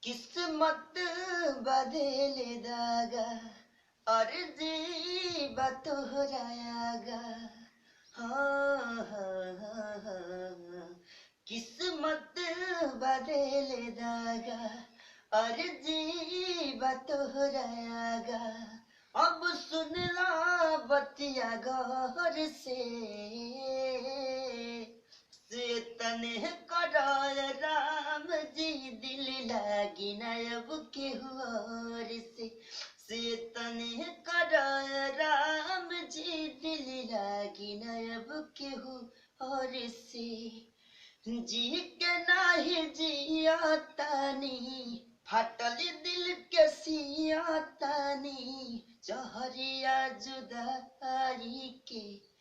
किस्मत बदले दागा और जीवा तोहरायागा। हाँ हाँ हाँ हाँ। किस्मत बदले दागा और जीवा तोहरायागा। अब सुन ला बतिया गौर से तने करार राम जी दिल लागी नयब के हुआर से तने करार राम जी दिल लागी नयब के हुआर से। जी के नाही जिया तानी फाटल दिल के सिया तानी जहरिया जुदाई के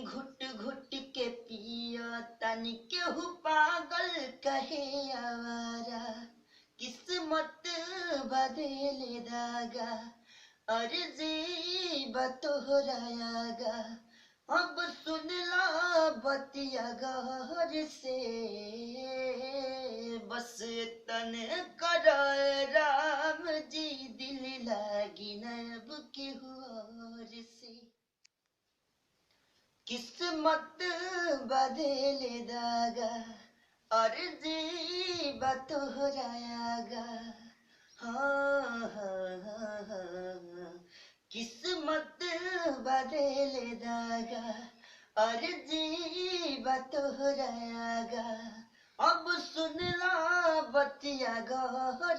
घुट घुट के पिया तनी केहू पागल कहे आवारा। किस्मत बदले दागा और जीवा तोहरायागा। अब सुन ला बतिया गौर से बस तने कराए राम जी दिल लागी नब केहू और से। किस्मत बदले दागा और जीवा तोहरायागा। हाँ हाँ हाँ हाँ। किस्मत बदले दागा और जीवा तोहरायागा। अब सुन ला बतिया गौर